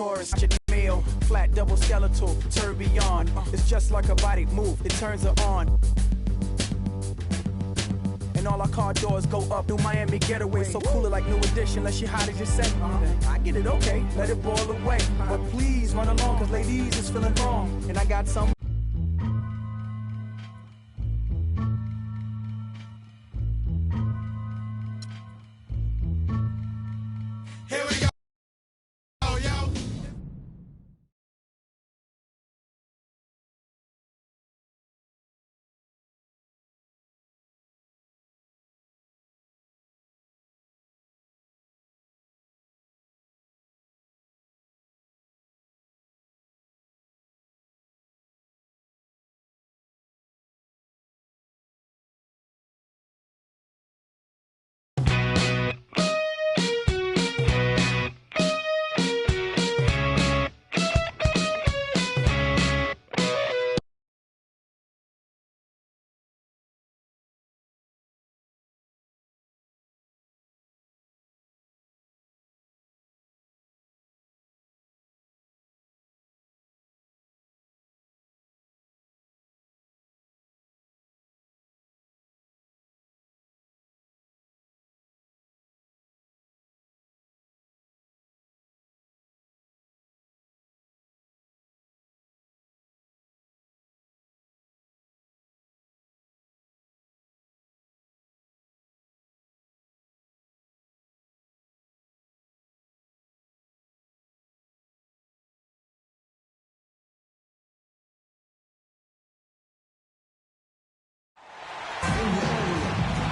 Taurus, meal, flat double skeletal, tourbillon. It's just like a body move, it turns her on. And all our car doors go up. New Miami getaway, so cooler like New Edition. Unless she hot as you say. I get it, okay, let it boil away. But please run along, cause ladies is feeling wrong. And I got some. Here we go.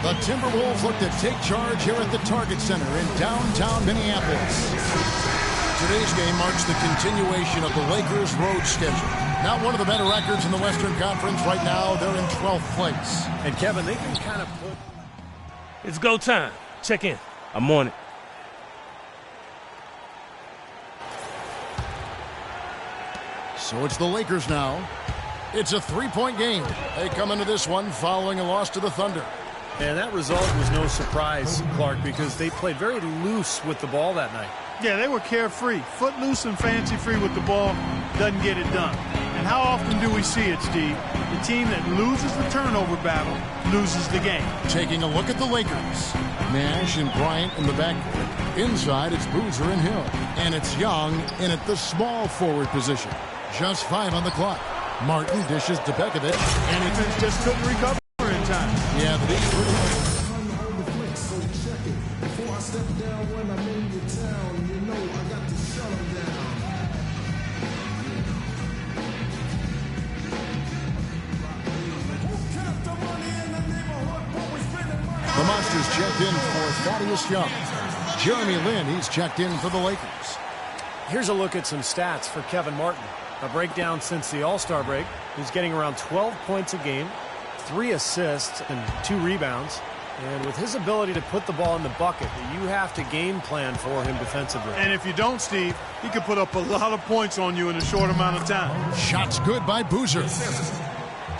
The Timberwolves look to take charge here at the Target Center in downtown Minneapolis. Today's game marks the continuation of the Lakers' road schedule. Not one of the better records in the Western Conference right now. They're in 12th place. And Kevin, they can kind of put... It's go time. Check in. I'm on it. So it's the Lakers now. It's a three-point game. They come into this one following a loss to the Thunder. And that result was no surprise, Clark, because they played very loose with the ball that night. Yeah, they were carefree. Footloose and fancy-free with the ball doesn't get it done. And how often do we see it, Steve? The team that loses the turnover battle loses the game. Taking a look at the Lakers. Nash and Bryant in the backcourt. Inside, it's Boozer and Hill. And it's Young in at the small forward position. Just 5 on the clock. Martin dishes to Bekovic. And he just couldn't recover in time. Yeah, the defense. The Monsters checked in for Thaddeus Young. Jeremy Lin, he's checked in for the Lakers. Here's a look at some stats for Kevin Martin. A breakdown since the All-Star break. He's getting around 12 points a game, 3 assists, and 2 rebounds. And with his ability to put the ball in the bucket, you have to game plan for him defensively. And if you don't, Steve, he could put up a lot of points on you in a short amount of time. Shots good by Boozer.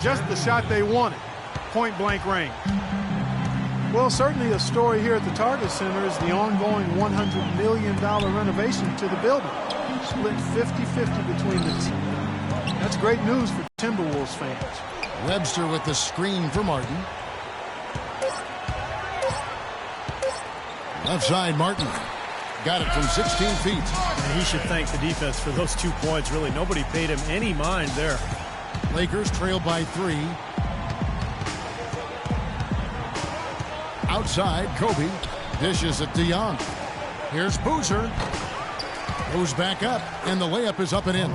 Just the shot they wanted. Point-blank range. Well, certainly a story here at the Target Center is the ongoing $100 million renovation to the building. Split 50-50 between the two. That's great news for Timberwolves fans. Webster with the screen for Martin. Left side, Martin. Got it from 16 feet. And he should thank the defense for those 2 points. Really, nobody paid him any mind there. Lakers trail by 3. Outside, Kobe dishes it to Young. Here's Boozer. Goes back up, and the layup is up and in.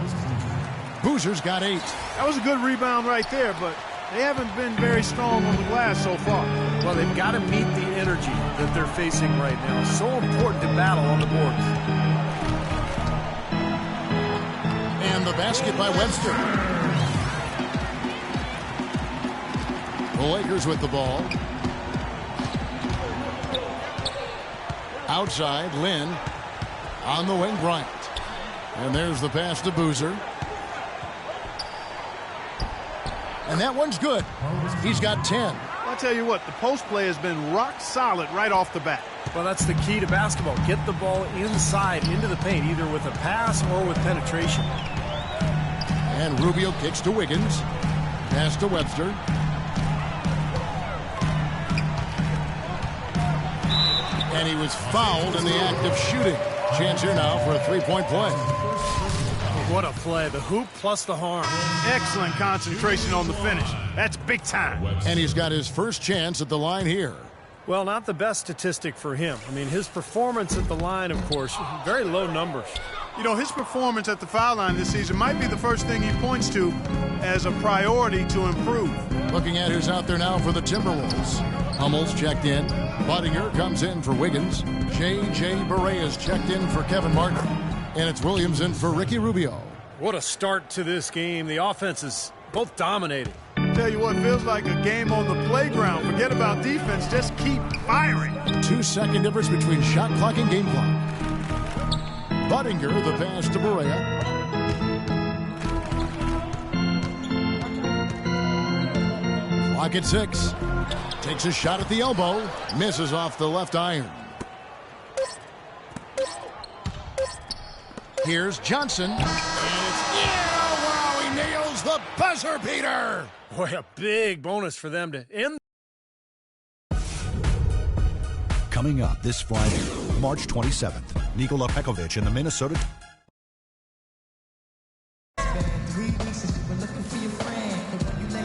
Boozer's got 8. That was a good rebound right there, but they haven't been very strong on the glass so far. Well, they've got to meet the energy that they're facing right now. It's so important to battle on the boards. And the basket by Webster. The Lakers with the ball. Outside, Lynn. On the wing, Bryant. And there's the pass to Boozer. And that one's good. He's got 10. I'll tell you what, the post play has been rock solid right off the bat. Well, that's the key to basketball. Get the ball inside, into the paint, either with a pass or with penetration. And Rubio kicks to Wiggins. Pass to Webster. And he was fouled in the act of shooting. Chance here now for a three-point play. What a play. The hoop plus the harm. Excellent concentration on the finish. That's big time. And he's got his first chance at the line here. Well, not the best statistic for him. I mean, his performance at the line, of course, very low numbers. You know, his performance at the foul line this season might be the first thing he points to as a priority to improve. Looking at who's out there now for the Timberwolves. Hummel's checked in. Buttinger comes in for Wiggins. J.J. Barea checked in for Kevin Martin. And it's Williams in for Ricky Rubio. What a start to this game. The offense is both dominating. Tell you what, feels like a game on the playground. Forget about defense, just keep firing. 2-second difference between shot clock and game clock. Buttinger, the pass to Barea. Clock at 6. Takes a shot at the elbow. Misses off the left iron. Here's Johnson. And wow, he nails the buzzer beater. Boy, a big bonus for them to end. Coming up this Friday, March 27th, Nikola Pekovic in the Minnesota.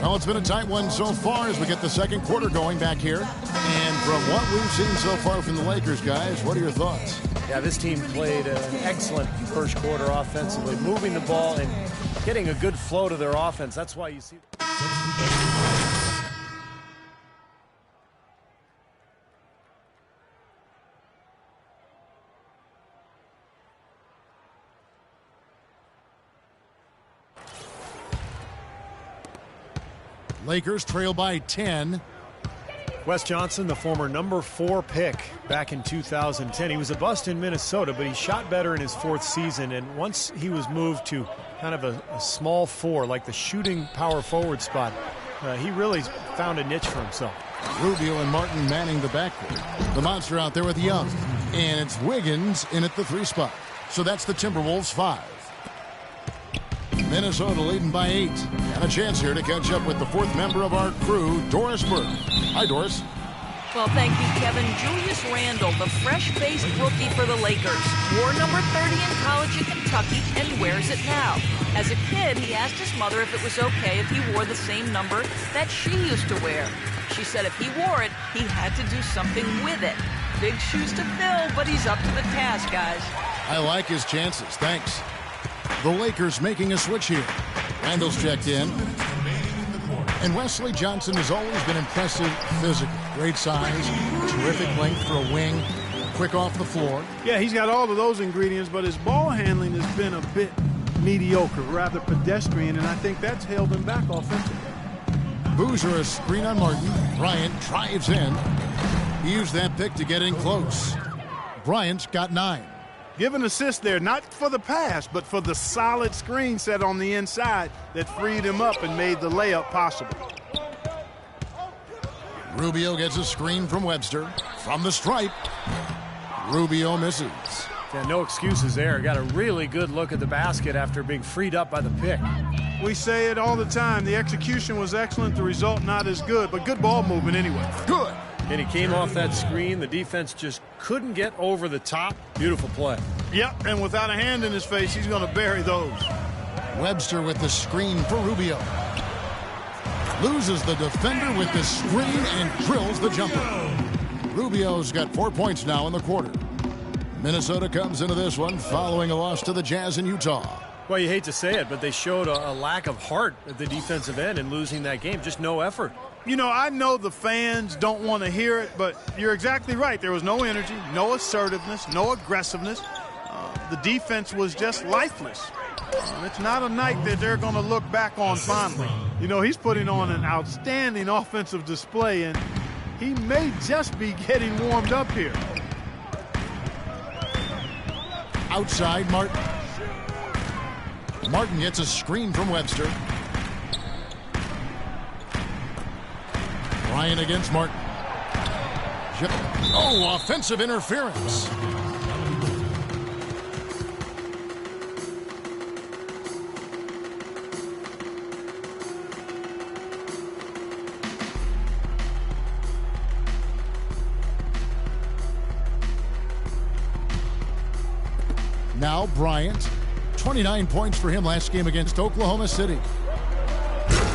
Well, it's been a tight one so far as we get the second quarter going back here. And from what we've seen so far from the Lakers, guys, what are your thoughts? Yeah, this team played an excellent first quarter offensively, moving the ball and getting a good flow to their offense. That's why you see... Lakers trail by 10. Wes Johnson, the former number 4 pick back in 2010. He was a bust in Minnesota, but he shot better in his 4th season. And once he was moved to kind of a small 4, like the shooting power forward spot, he really found a niche for himself. Rubio and Martin manning the backcourt. The monster out there with Young. And it's Wiggins in at the 3 spot. So that's the Timberwolves 5. Minnesota leading by 8. And a chance here to catch up with the 4th member of our crew, Doris Burke. Hi, Doris. Well, thank you, Kevin. Julius Randle, the fresh-faced rookie for the Lakers. Wore number 30 in college in Kentucky and wears it now. As a kid, he asked his mother if it was okay if he wore the same number that she used to wear. She said if he wore it, he had to do something with it. Big shoes to fill, but he's up to the task, guys. I like his chances. Thanks. The Lakers making a switch here. Randall's checked in. And Wesley Johnson has always been impressive physically. Great size, terrific length for a wing, quick off the floor. Yeah, he's got all of those ingredients, but his ball handling has been a bit mediocre, rather pedestrian, and I think that's held him back offensively. Boozer a screen on Martin. Bryant drives in. He used that pick to get in close. Bryant's got 9. Give an assist there, not for the pass, but for the solid screen set on the inside that freed him up and made the layup possible. Rubio gets a screen from Webster. From the stripe, Rubio misses. Yeah, no excuses there. Got a really good look at the basket after being freed up by the pick. We say it all the time. The execution was excellent, the result not as good, but good ball movement anyway. Good. And he came off that screen. The defense just couldn't get over the top. Beautiful play. Yep, and without a hand in his face, he's going to bury those. Webster with the screen for Rubio. Loses the defender with the screen and drills the jumper. Rubio's got 4 points now in the quarter. Minnesota comes into this one following a loss to the Jazz in Utah. Well, you hate to say it, but they showed a lack of heart at the defensive end in losing that game. Just no effort. You know, I know the fans don't want to hear it, but you're exactly right. There was no energy, no assertiveness, no aggressiveness. The defense was just lifeless. It's not a night that they're going to look back on fondly. You know, he's putting on an outstanding offensive display, and he may just be getting warmed up here. Outside, Martin. Martin gets a screen from Webster. Bryant against Martin. Oh, offensive interference. Now Bryant, 29 points for him last game against Oklahoma City.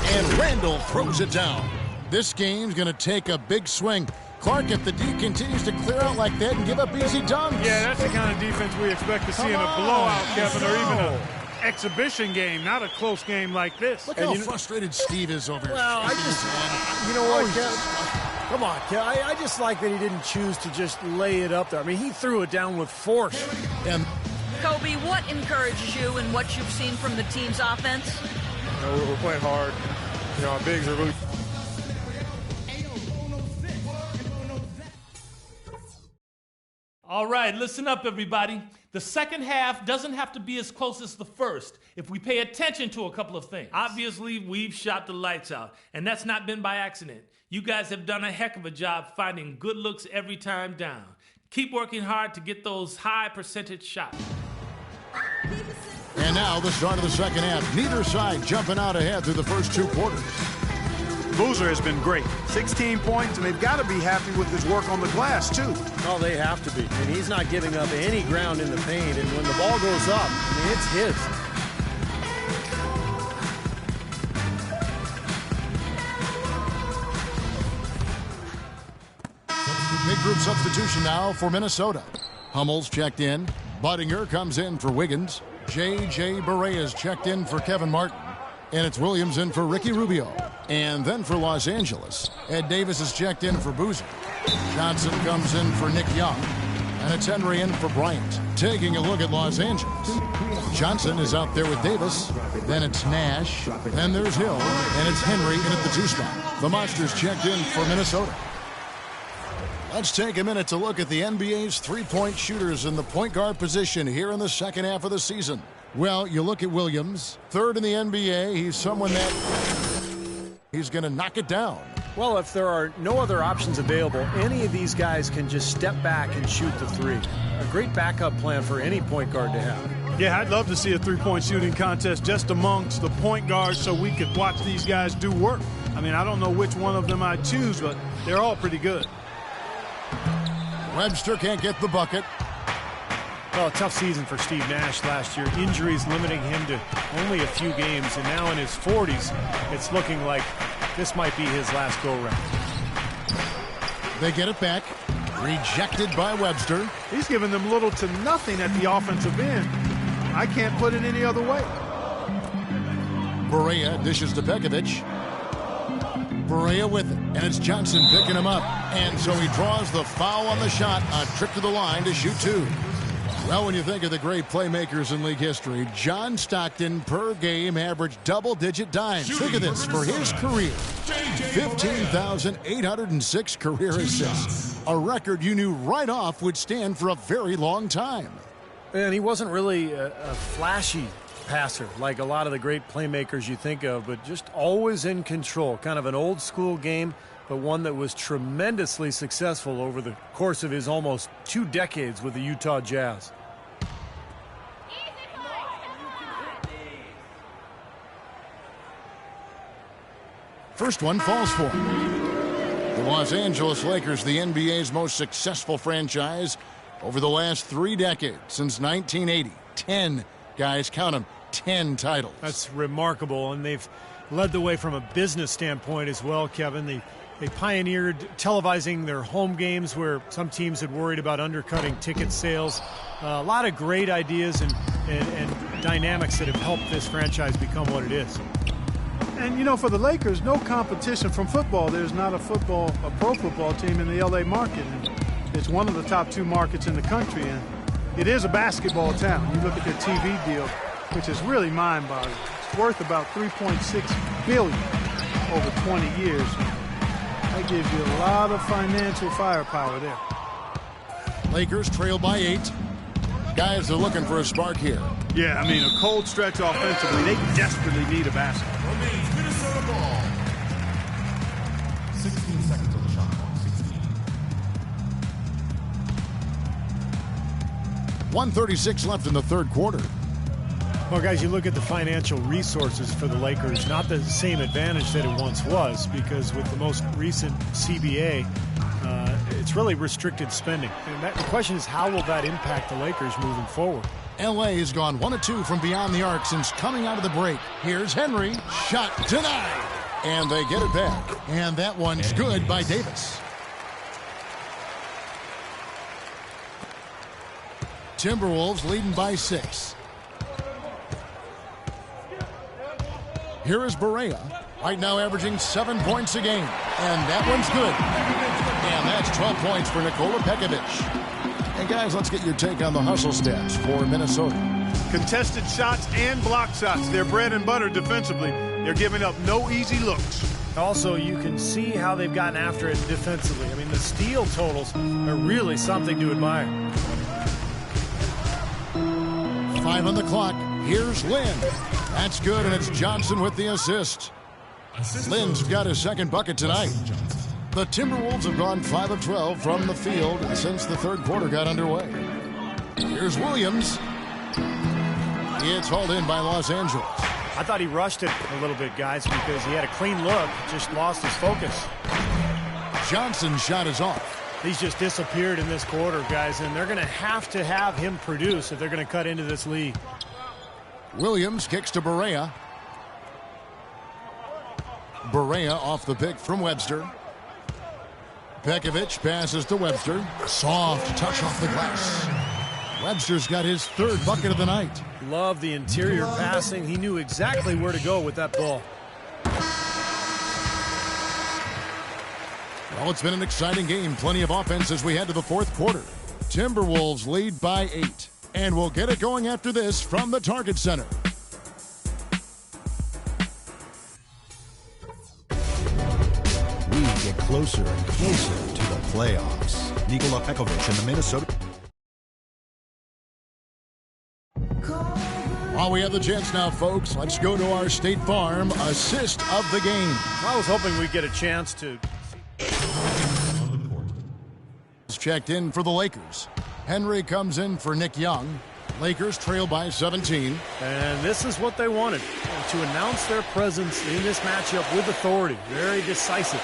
And Randall throws it down. This game's going to take a big swing. Clark at the D continues to clear out like that and give up easy dunks. Yeah, that's the kind of defense we expect to see in a blowout, Kevin, or even an exhibition game, not a close game like this. Look how frustrated Steve is over here. Well, you know what, Kev? Come on, Kev. I just like that he didn't choose to just lay it up there. I mean, he threw it down with force. And Kobe, what encourages you in what you've seen from the team's offense? We're playing hard. Our bigs are really... All right, listen up, everybody. The second half doesn't have to be as close as the first if we pay attention to a couple of things. Obviously, we've shot the lights out, and that's not been by accident. You guys have done a heck of a job finding good looks every time down. Keep working hard to get those high percentage shots. And now the start of the second half. Neither side jumping out ahead through the first two quarters. Boozer has been great. 16 points, and they've got to be happy with his work on the glass, too. Well, they have to be. And he's not giving up any ground in the paint. And when the ball goes up, I mean, it's his. Big group substitution now for Minnesota. Hummel's checked in. Budinger comes in for Wiggins. J.J. Barea checked in for Kevin Martin. And it's Williams in for Ricky Rubio. And then for Los Angeles, Ed Davis is checked in for Boozer. Johnson comes in for Nick Young. And it's Henry in for Bryant. Taking a look at Los Angeles. Johnson is out there with Davis. Then it's Nash. Then there's Hill. And it's Henry in at the 2 spot. The Monsters checked in for Minnesota. Let's take a minute to look at the NBA's three-point shooters in the point guard position here in the second half of the season. Well, you look at Williams, third in the NBA. He's someone that he's going to knock it down. Well, if there are no other options available, any of these guys can just step back and shoot the three. A great backup plan for any point guard to have. Yeah, I'd love to see a three-point shooting contest just amongst the point guards so we could watch these guys do work. I mean, I don't know which one of them I'd choose, but they're all pretty good. Webster can't get the bucket. Well, a tough season for Steve Nash last year. Injuries limiting him to only a few games, and now in his 40s, it's looking like this might be his last go-round. They get it back. Rejected by Webster. He's given them little to nothing at the offensive end. I can't put it any other way. Barea dishes to Pekovic. Barea with it, and it's Johnson picking him up. And so he draws the foul on the shot, a trip to the line to shoot two. Well, when you think of the great playmakers in league history, John Stockton per game averaged double-digit dimes. Look at this, for his career, 15,806 career assists. A record you knew right off would stand for a very long time. And he wasn't really a flashy passer like a lot of the great playmakers you think of, but just always in control. Kind of an old school game, but one that was tremendously successful over the course of his almost 2 decades with the Utah Jazz. First one falls for him. The Los Angeles Lakers, the NBA's most successful franchise over the last 3 decades, since 1980. 10 guys, count them, 10 titles. That's remarkable, and they've led the way from a business standpoint as well, Kevin. They pioneered televising their home games where some teams had worried about undercutting ticket sales. A lot of great ideas and dynamics that have helped this franchise become what it is. And, you know, for the Lakers, no competition from football. There's not a pro football team in the L.A. market. And it's one of the top 2 markets in the country. And it is a basketball town. You look at their TV deal, which is really mind-boggling. It's worth about $3.6 billion over 20 years. That gives you a lot of financial firepower there. Lakers trail by 8. Guys are looking for a spark here. Yeah, I mean, a cold stretch offensively. They desperately need a basket. Remains Minnesota ball. 16 seconds on the shot clock. 16. 1:36 left in the third quarter. Well, guys, you look at the financial resources for the Lakers, not the same advantage that it once was, because with the most recent CBA, it's really restricted spending. And the question is, how will that impact the Lakers moving forward? L.A. has gone 1 of 2 from beyond the arc since coming out of the break. Here's Henry. Shot denied. And they get it back. And that one's good by Davis. Timberwolves leading by 6. Here is Barea. Right now averaging 7 points a game. And that one's good. And that's 12 points for Nikola Pekovic. And guys, let's get your take on the hustle stats for Minnesota. Contested shots and block shots. They're bread and butter defensively. They're giving up no easy looks. Also, you can see how they've gotten after it defensively. I mean, the steal totals are really something to admire. 5 on the clock. Here's Lynn. That's good, and it's Johnson with the assist. Lynn's got his second bucket tonight. The Timberwolves have gone 5 of 12 from the field since the third quarter got underway. Here's Williams. It's hauled in by Los Angeles. I thought he rushed it a little bit, guys, because he had a clean look, just lost his focus. Johnson's shot is off. He's just disappeared in this quarter, guys, and they're going to have him produce if they're going to cut into this lead. Williams kicks to Barea. Barea off the pick from Webster. Pekovic passes to Webster. Soft touch off the glass. Webster's got his third bucket of the night. Love the interior passing. He knew exactly where to go with that ball. Well, it's been an exciting game. Plenty of offense as we head to the fourth quarter. Timberwolves lead by 8. And we'll get it going after this from the Target Center. We get closer and closer to the playoffs. Nikola Pekovic and the Minnesota. While we have the chance now, folks, let's go to our State Farm assist of the game. I was hoping we'd get a chance to. Checked in for the Lakers. Henry comes in for Nick Young. Lakers trail by 17. And this is what they wanted, to announce their presence in this matchup with authority. Very decisive.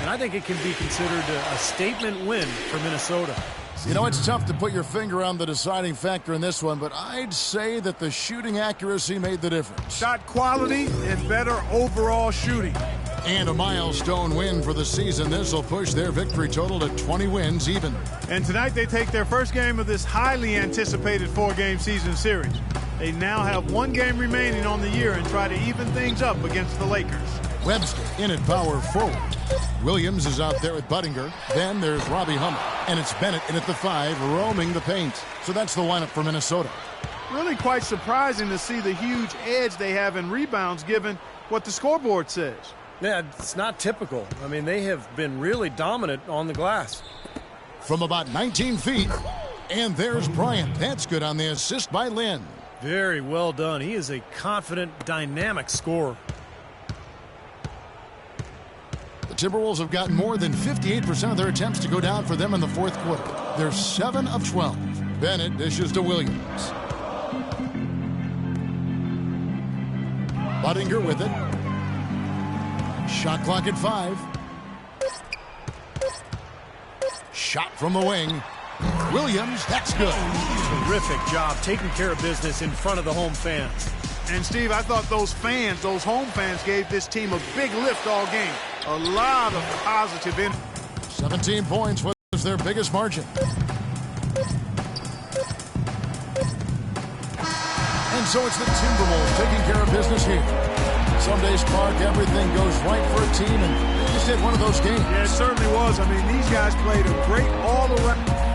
And I think it can be considered a statement win for Minnesota. You know, it's tough to put your finger on the deciding factor in this one, but I'd say that the shooting accuracy made the difference. Shot quality and better overall shooting. And a milestone win for the season. This will push their victory total to 20 wins even. And tonight they take their first game of this highly anticipated 4-game season series. They now have 1 game remaining on the year and try to even things up against the Lakers. Webster in at power forward. Williams is out there at Buttinger. Then there's Robbie Hummel. And it's Bennett in at the 5, roaming the paint. So that's the lineup for Minnesota. Really quite surprising to see the huge edge they have in rebounds given what the scoreboard says. Yeah, it's not typical. I mean, they have been really dominant on the glass. From about 19 feet, and there's Bryant. That's good on the assist by Lynn. Very well done. He is a confident, dynamic scorer. The Timberwolves have gotten more than 58% of their attempts to go down for them in the fourth quarter. They're 7 of 12. Bennett dishes to Williams. Buttinger with it. Shot clock at 5. Shot from the wing. Williams, that's good. Terrific job taking care of business in front of the home fans. And Steve, I thought those home fans gave this team a big lift all game. A lot of positive in. 17 points was their biggest margin. And so it's the Timberwolves taking care of business here. Some days, Clark, everything goes right for a team, and they just had one of those games. Yeah, it certainly was. I mean, these guys played a great all-around.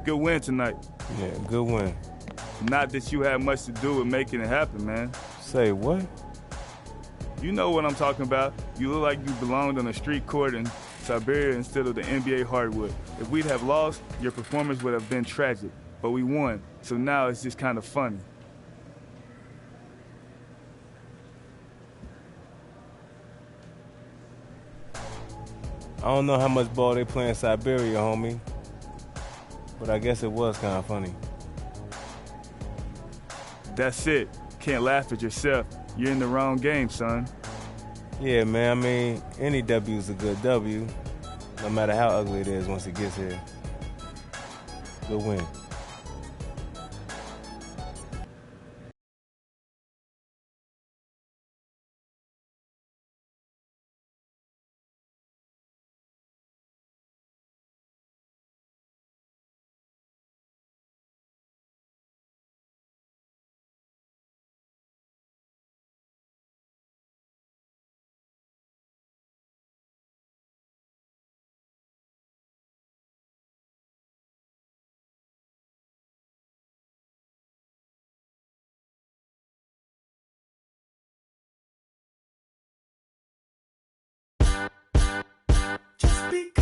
Good win tonight. Yeah, good win. Not that you had much to do with making it happen, man. Say what? You know what I'm talking about. You look like you belonged on a street court in Siberia instead of the NBA hardwood. If we'd have lost, your performance would have been tragic. But we won, so now it's just kind of funny. I don't know how much ball they play in Siberia, homie. But I guess it was kind of funny. That's it. Can't laugh at yourself. You're in the wrong game, son. Yeah, man, I mean, any W is a good W, no matter how ugly it is once it gets here. Good win. Just because